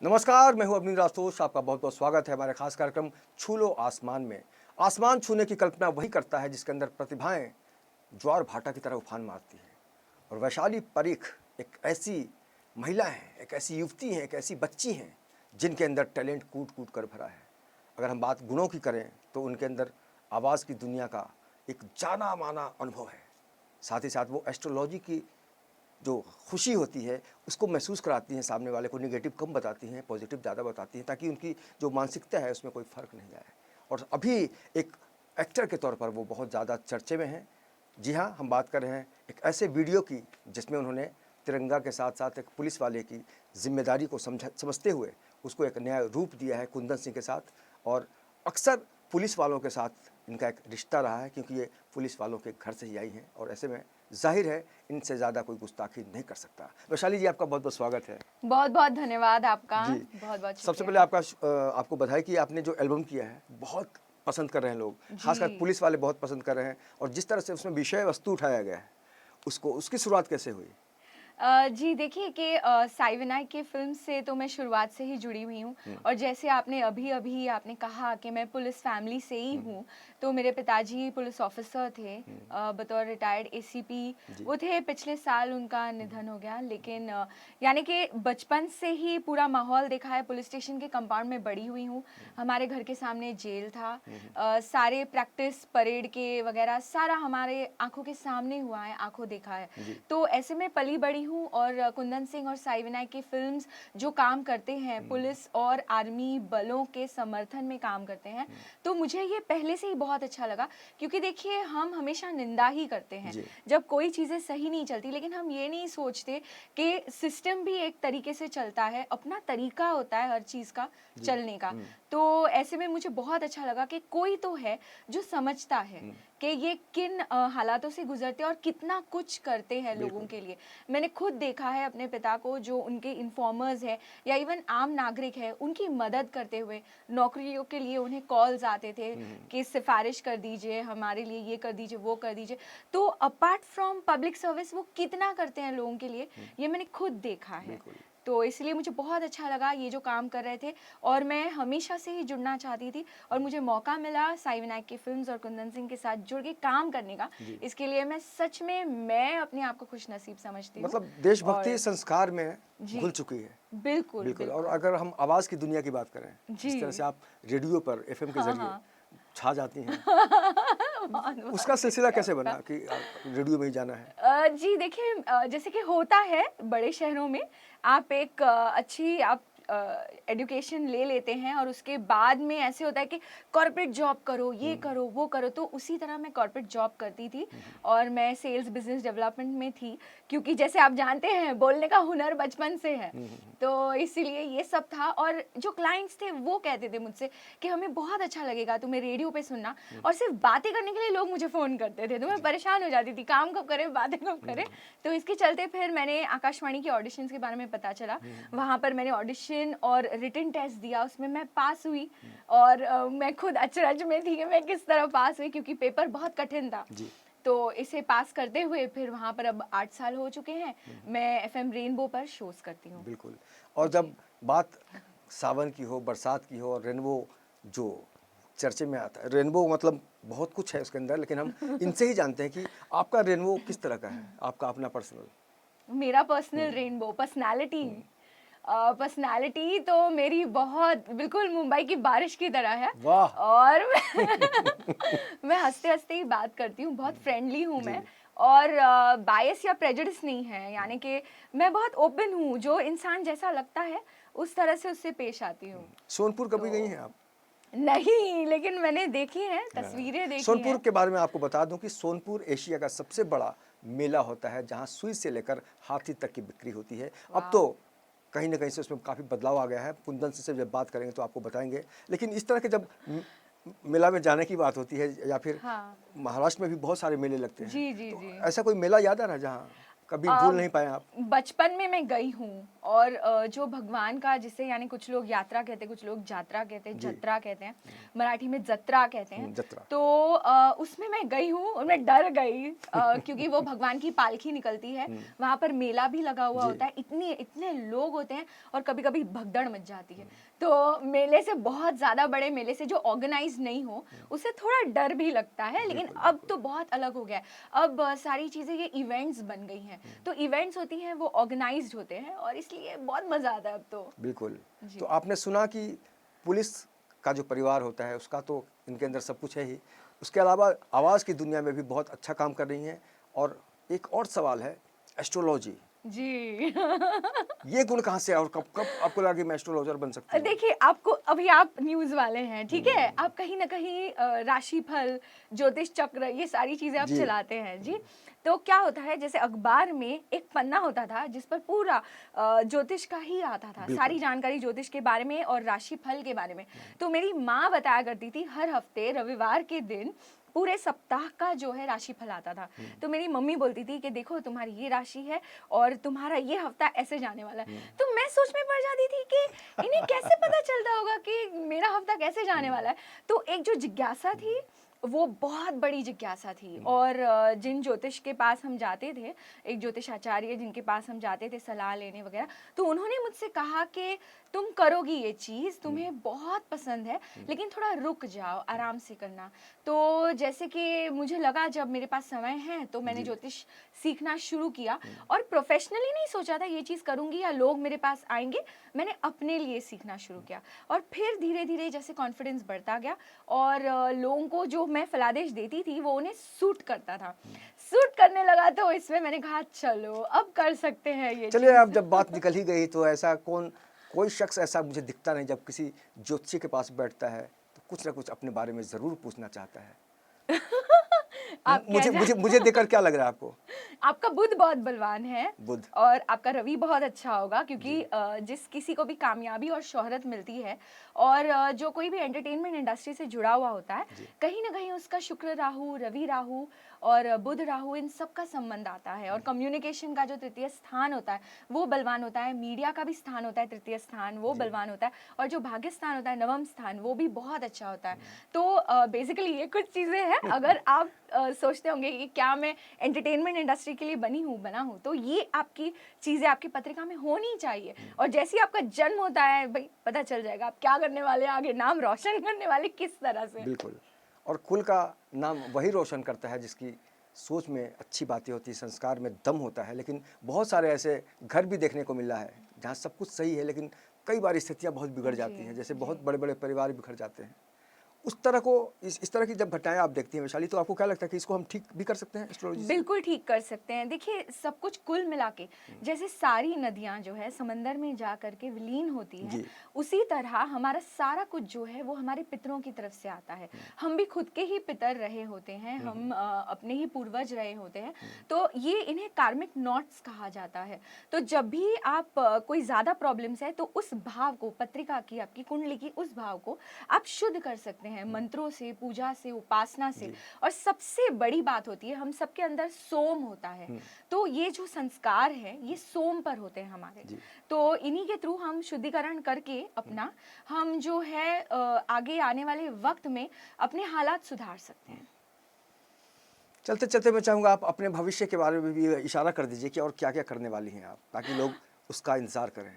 नमस्कार, मैं हूं अवनींद्र राजतोष। आपका बहुत बहुत स्वागत है हमारे खास कार्यक्रम छू लो आसमान में। आसमान छूने की कल्पना वही करता है जिसके अंदर प्रतिभाएं ज्वार भाटा की तरह उफान मारती हैं। और वैशाली परीख एक ऐसी महिला है, एक ऐसी युवती है, एक ऐसी बच्ची हैं जिनके अंदर टैलेंट कूट कूट कर भरा है। अगर हम बात गुणों की करें तो उनके अंदर आवाज़ की दुनिया का एक जाना माना अनुभव है। साथ ही साथ वो एस्ट्रोलॉजी की जो खुशी होती है उसको महसूस कराती हैं, सामने वाले को निगेटिव कम बताती हैं, पॉजिटिव ज़्यादा बताती हैं, ताकि उनकी जो मानसिकता है उसमें कोई फ़र्क नहीं आए। और अभी एक एक्टर के तौर पर वो बहुत ज़्यादा चर्चे में हैं। जी हाँ, हम बात कर रहे हैं एक ऐसे वीडियो की जिसमें उन्होंने तिरंगा के साथ साथ एक पुलिस वाले की जिम्मेदारी को समझते हुए उसको एक नया रूप दिया है कुंदन सिंह के साथ। और अक्सर पुलिस वालों के साथ इनका एक रिश्ता रहा है, क्योंकि ये पुलिस वालों के घर से ही आई हैं और ऐसे में जाहिर है इनसे ज़्यादा कोई गुस्ताखी नहीं कर सकता। वैशाली जी, आपका बहुत बहुत स्वागत है। बहुत बहुत धन्यवाद आपका। जी, बहुत बहुत सबसे शुक्रिया। पहले आपको बधाई कि आपने जो एल्बम किया है बहुत पसंद कर रहे हैं लोग, खासकर जी पुलिस वाले बहुत पसंद कर रहे हैं। और जिस तरह से उसमें विषय वस्तु उठाया गया है उसकी शुरुआत कैसे हुई? जी देखिए कि साई विनायक की फ़िल्म से तो मैं शुरुआत से ही जुड़ी हुई हूँ। और जैसे आपने अभी आपने कहा कि मैं पुलिस फैमिली से ही हूँ, तो मेरे पिताजी पुलिस ऑफिसर थे, बतौर रिटायर्ड एसीपी जी। वो थे। पिछले साल उनका निधन हो गया, लेकिन यानी कि बचपन से ही पूरा माहौल देखा है। पुलिस स्टेशन के कंपाउंड में बड़ी हुई हूँ। हमारे घर के सामने जेल था। सारे प्रैक्टिस परेड के वगैरह सारा हमारे आंखों के सामने हुआ है, आंखों देखा है। जी। तो ऐसे में पली बड़ी हूँ। और कुंदन सिंह और साई विनायक की फिल्म्स जो काम करते हैं पुलिस और आर्मी बलों के समर्थन में काम करते हैं, तो मुझे ये पहले से ही बहुत अच्छा लगा। क्योंकि देखिए, हम हमेशा निंदा ही करते हैं जी। जब कोई चीज़ें सही नहीं चलती, लेकिन हम ये नहीं सोचते कि सिस्टम भी एक तरीके से चलता है, अपना तरीका होता है हर चीज़ का चलने का। तो ऐसे में मुझे बहुत अच्छा लगा कि कोई तो है जो समझता है कि ये किन हालातों से गुजरते हैं और कितना कुछ करते हैं लोगों के लिए। मैंने खुद देखा है अपने पिता को, जो उनके इन्फॉर्मर्स हैं या इवन आम नागरिक है, उनकी मदद करते हुए। नौकरियों के लिए उन्हें कॉल्स आते थे कि सिफारिश कर दीजिए हमारे लिए, ये कर दीजिए, वो कर दीजिए। तो अपार्ट फ्रॉम पब्लिक सर्विस वो कितना करते हैं लोगों के लिए, ये मैंने खुद देखा है। बिल्कुल। तो इसलिए मुझे बहुत अच्छा लगा ये जो काम कर रहे थे, और मैं हमेशा से ही जुड़ना चाहती थी। और मुझे मौका मिला साई विनायक की फिल्म्स और कुंदन सिंह के साथ जुड़ के काम करने का। इसके लिए मैं सच में अपने आप को खुश नसीब समझती हूँ। मतलब देशभक्ति और संस्कार में जी, घुल चुकी है। बिल्कुल बिल्कुल। और बिल्कुल। अगर हम आवाज़ की दुनिया की बात करें, जिस तरह से जी आप रेडियो पर एफएम के हाँ ज़रिए हाँ। छा जाती हैं, बहुत बहुत उसका सिलसिला शुक्रिया कैसे आपका। बना कि रेडियो में ही जाना है? जी देखिए, जैसे कि होता है बड़े शहरों में, आप एक अच्छी आप एजुकेशन ले लेते हैं और उसके बाद में ऐसे होता है कि कॉर्पोरेट जॉब करो, ये करो, वो करो। तो उसी तरह मैं कॉर्पोरेट जॉब करती थी और मैं सेल्स बिजनेस डेवलपमेंट में थी। क्योंकि जैसे आप जानते हैं, बोलने का हुनर बचपन से है, तो इसीलिए ये सब था। और जो क्लाइंट्स थे वो कहते थे मुझसे कि हमें बहुत अच्छा लगेगा तुम्हें रेडियो पे सुनना। और सिर्फ बातें करने के लिए लोग मुझे फ़ोन करते थे, तो मैं परेशान हो जाती थी, काम कब करें, बातें कब करें। तो इसके चलते फिर मैंने आकाशवाणी के ऑडिशंस के बारे में पता चला। वहाँ पर मैंने ऑडिशन और रिटन टेस्ट दिया, उसमें मैं पास हुई। और मैं खुद अचरज में थी कि मैं किस तरह पास हुई, क्योंकि पेपर बहुत कठिन था। जी। तो इसे पास करते हुए फिर वहाँ पर अब 8 साल हो चुके हैं। मैं एफएम रेनबो पर शोज़ करती हूँ। बिल्कुल। और जी जब बात सावन की हो, बरसात की हो, और रेनबो जो चर्चे में आता है, रेनबो मतलब बहुत कुछ है उसके अंदर, लेकिन हम इनसे ही जानते हैं कि आपका रेनबो किस तरह का है, आपका अपना पर्सनल? मेरा पर्सनल रेनबो पर्सनालिटी, पर्सनालिटी तो मेरी बहुत बिल्कुल मुंबई की बारिश की तरह है। वाह! और मैं हंसते हंसते ही बात करती हूँ, बहुत फ्रेंडली हूँ जी। मैं। और बायस या प्रेजुडिस नहीं है, यानी कि मैं बहुत ओपन हूँ, जो इंसान जैसा लगता है उस तरह से उससे पेश आती हूँ। सोनपुर कभी गई हैं तो आप? नहीं, लेकिन मैंने देखी हैं, हाँ। तस्वीरें देखी सोनपुर हैं। के बारे में आपको बता दूं कि सोनपुर एशिया का सबसे बड़ा मेला होता है, जहां सुई से लेकर हाथी तक की बिक्री होती है। अब तो वाह। कहीं ना कहीं से उसमें काफ़ी बदलाव आ गया है। कुंदन से जब बात करेंगे तो आपको बताएंगे। लेकिन इस तरह के जब मेला में जाने की बात होती है, या फिर हाँ। महाराष्ट्र में भी बहुत सारे मेले लगते हैं, जी जी तो जी। ऐसा कोई मेला याद आ रहा है जहाँ? कभी भूल नहीं पाए आप? बचपन में मैं गई हूँ और जो भगवान का, जिसे यानी कुछ लोग यात्रा कहते हैं, कुछ लोग जात्रा कहते हैं, जी। जत्रा कहते हैं, मराठी में जत्रा कहते हैं। जत्रा। तो उसमें मैं गई हूँ और मैं डर गई क्योंकि वो भगवान की पालकी निकलती है, वहाँ पर मेला भी लगा हुआ जी। होता है, इतने इतने लोग होते हैं और कभी कभी भगदड़ मच जाती है। तो मेले से, बहुत ज़्यादा बड़े मेले से जो ऑर्गेनाइज नहीं हो, उससे थोड़ा डर भी लगता है। लेकिन बिल्कुल, अब तो बहुत अलग हो गया है। अब सारी चीज़ें ये इवेंट्स बन गई हैं, तो इवेंट्स होती हैं वो ऑर्गेनाइज्ड होते हैं और इसलिए बहुत मज़ा आता है अब तो। बिल्कुल। जी। तो आपने सुना कि पुलिस का जो परिवार होता है उसका तो इनके अंदर सब कुछ है ही, उसके अलावा आवाज़ की दुनिया में भी बहुत अच्छा काम कर रही हैं। और एक और सवाल है, एस्ट्रोलॉजी, जी। ये गुण कहाँ से है और कब कब आपको लगा कि मैं एस्ट्रोलॉजर बन सकती हूँ? देखिए, आपको अभी, आप न्यूज़ वाले हैं, ठीक है? आप कहीं ना कहीं राशिफल, ज्योतिष चक्र, ये सारी चीज़ें आप जी। चलाते हैं जी। तो क्या होता है, जैसे अखबार में एक पन्ना होता था जिस पर पूरा ज्योतिष का ही आता था, बिल्कुल। सारी जानकारी ज्योतिष के बारे में और राशिफल के बारे में। तो मेरी माँ बताया करती थी, हर हफ्ते रविवार के दिन पूरे सप्ताह का जो है राशिफल आता था। तो मेरी मम्मी बोलती थी कि देखो, तुम्हारी ये राशि है और तुम्हारा ये हफ्ता ऐसे जाने वाला है। तो मैं सोच में पड़ जाती थी कि इन्हें कैसे पता चलता होगा कि मेरा हफ्ता कैसे जाने वाला है। तो एक जो जिज्ञासा थी, वो बहुत बड़ी जिज्ञासा थी। और जिन ज्योतिष के पास हम जाते थे, एक ज्योतिष आचार्य जिनके पास हम जाते थे सलाह लेने वगैरह, तो उन्होंने मुझसे कहा कि तुम करोगी ये चीज़, तुम्हें बहुत पसंद है, लेकिन थोड़ा रुक जाओ, आराम से करना। तो जैसे कि मुझे लगा जब मेरे पास समय है तो मैंने जी। ज्योतिष सीखना शुरू किया और प्रोफेशनली नहीं सोचा था ये चीज़ करूँगी या लोग मेरे पास आएंगे, मैंने अपने लिए सीखना शुरू किया। और फिर धीरे धीरे जैसे कॉन्फिडेंस बढ़ता गया और लोगों को जो मैं फलादेश देती थी वो उन्हें सूट करता था, सूट करने लगा। तो इसमें मैंने कहा चलो अब कर सकते हैं ये चलिए, चीज़। अब जब बात निकल ही गई तो ऐसा कोई शख्स ऐसा मुझे दिखता नहीं जब किसी ज्योतिषी के पास बैठता है तो कुछ ना कुछ अपने बारे में ज़रूर पूछना चाहता है। आप मुझे कैसा? मुझे मुझे देखकर क्या लग रहा है आपको? आपका बुध बहुत बलवान है बुध। और आपका रवि बहुत अच्छा होगा, क्योंकि जिस किसी को भी कामयाबी और शोहरत मिलती है और जो कोई भी एंटरटेनमेंट इंडस्ट्री से जुड़ा हुआ होता है, कहीं ना कहीं उसका शुक्र राहु, रवि राहु और बुध राहु, इन सब का संबंध आता है। और कम्युनिकेशन का जो तृतीय स्थान होता है वो बलवान होता है, मीडिया का भी स्थान होता है तृतीय स्थान, वो बलवान होता है, और जो भाग्य स्थान होता है नवम स्थान, वो भी बहुत अच्छा होता है। तो बेसिकली ये कुछ चीज़ें हैं। अगर आप सोचते होंगे कि क्या मैं एंटरटेनमेंट इंडस्ट्री के लिए बना हूँ, तो ये आपकी चीज़ें आपकी पत्रिका में होनी चाहिए। और जैसे ही आपका जन्म होता है भाई, पता चल जाएगा आप क्या करने वाले हैं, आगे नाम रोशन करने वाले किस तरह से। बिल्कुल। और कुल का नाम वही रोशन करता है जिसकी सोच में अच्छी बातें होती हैं, संस्कार में दम होता है। लेकिन बहुत सारे ऐसे घर भी देखने को मिला है जहाँ सब कुछ सही है लेकिन कई बार स्थितियाँ बहुत बिगड़ जाती हैं, जैसे बहुत बड़े बड़े परिवार बिखर जाते हैं। उस तरह को इस तरह की जब घटनाएं आप देखती हैं वैशाली, तो आपको क्या लगता है कि इसको हम ठीक भी कर सकते हैं एस्ट्रोलॉजी से? बिल्कुल ठीक कर सकते हैं। देखिए, सब कुछ कुल मिला के, जैसे सारी नदियां जो है समंदर में जा करके विलीन होती हैं, जी। उसी तरह हमारा सारा कुछ जो है वो हमारे पितरों की तरफ से आता है। हम भी खुद के ही पितर रहे होते हैं, हम अपने ही पूर्वज रहे होते हैं। तो ये इन्हें कार्मिक नॉट्स कहा जाता है। तो जब भी आप कोई ज़्यादा प्रॉब्लम्स है तो उस भाव को, पत्रिका की, आपकी कुंडली की उस भाव को आप शुद्ध कर सकते हैं मंत्रों से, पूजा से, उपासना से। और सबसे बड़ी बात होती है, हम सबके अंदर सोम होता है, तो ये जो संस्कार है ये सोम पर होते हैं हमारे। तो इन्हीं के थ्रू हम शुद्धिकरण करके अपना, हम जो है आगे आने वाले वक्त में अपने हालात सुधार सकते हैं। चलते चलते मैं चाहूँगा आप अपने भविष्य के बारे में भी इशारा कर दीजिए कि और क्या क्या करने वाली हैं आप, ताकि लोग उसका इंतजार करें।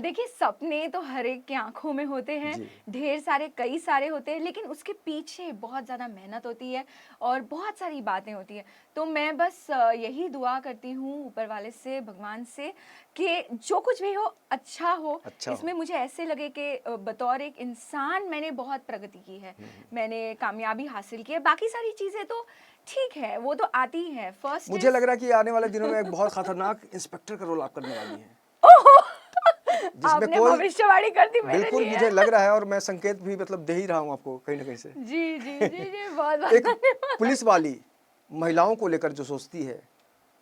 देखिए, सपने तो हर एक की आंखों में होते हैं, जी। ढेर सारे, कई सारे होते हैं, लेकिन उसके पीछे बहुत ज़्यादा मेहनत होती है और बहुत सारी बातें होती हैं। तो मैं बस यही दुआ करती हूँ ऊपर वाले से, भगवान से, कि जो कुछ भी हो अच्छा हो। इसमें मुझे ऐसे लगे कि बतौर एक इंसान मैंने बहुत प्रगति की है, मैंने कामयाबी हासिल की है। बाकी सारी चीज़ें तो ठीक है, वो तो आती ही है। फर्स्ट मुझे लग रहा है कि आने वाले दिनों में एक बहुत खतरनाक इंस्पेक्टर का रोल आप करने वाली हैं, जिसमें आपने कोई भविष्यवाणी कर दी मेरे बिल्कुल लिए। मुझे लग रहा है, और मैं संकेत भी मतलब दे ही रहा हूँ आपको कहीं ना कहीं से। जी जी जी जी, बहुत एक धन्यवाद। पुलिस वाली महिलाओं को लेकर जो सोचती है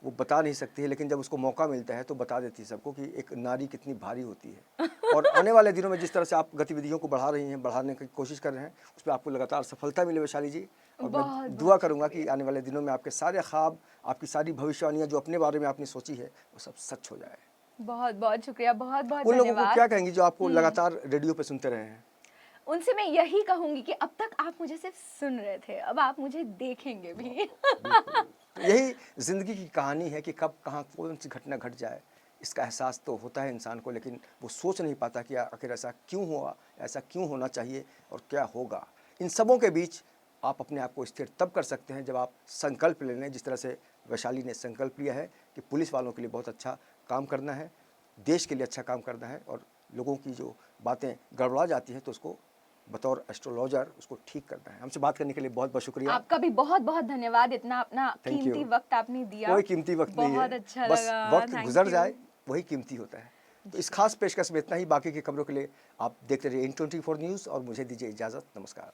वो बता नहीं सकती है, लेकिन जब उसको मौका मिलता है तो बता देती है सबको कि एक नारी कितनी भारी होती है। और आने वाले दिनों में जिस तरह से आप गतिविधियों को बढ़ा रही हैं, बढ़ाने की कोशिश कर रहे हैं, उस पर आपको लगातार सफलता मिले वैशाली जी। और बहुत मैं बहुत दुआ करूंगा कि शुक्रिया। आने वाले दिनों में आपके सारे ख्वाब, आपकी सारी भविष्यवाणियां जो अपने बारे में आपने सोची है, वो सब सच हो जाए। बहुत बहुत शुक्रिया, बहुत बहुत उन लोगों को धन्यवाद। क्या कहेंगी जो आपको लगातार रेडियो पे सुनते रहे हैं? उनसे मैं यही कहूंगी कि अब तक आप मुझे सिर्फ सुन रहे थे, अब आप मुझे देखेंगे भी। बिल्कुल। तो यही ज़िंदगी की कहानी है कि कब कहाँ कौन सी घटना घट जाए, इसका एहसास तो होता है इंसान को, लेकिन वो सोच नहीं पाता कि आखिर ऐसा क्यों हुआ, ऐसा क्यों होना चाहिए और क्या होगा। इन सबों के बीच आप अपने आप को स्थिर तब कर सकते हैं जब आप संकल्प ले लें, जिस तरह से वैशाली ने संकल्प लिया है कि पुलिस वालों के लिए बहुत अच्छा काम करना है, देश के लिए अच्छा काम करना है, और लोगों की जो बातें गड़बड़ा जाती हैं तो उसको बतौर एस्ट्रोलॉजर उसको ठीक करना है। हमसे बात करने के लिए बहुत बहुत शुक्रिया। आपका भी बहुत बहुत धन्यवाद, इतना अपना थैंक यू। कीमती वक्त आपने दिया। कोई कीमती वक्त नहीं बहुत है, अच्छा बस लगा, वक्त थैंक गुजर यू। जाए वही कीमती होता है। तो इस खास पेशकश में इतना ही। बाकी की खबरों के लिए आप देखते रहिए N24 न्यूज़ और मुझे दीजिए इजाज़त। नमस्कार।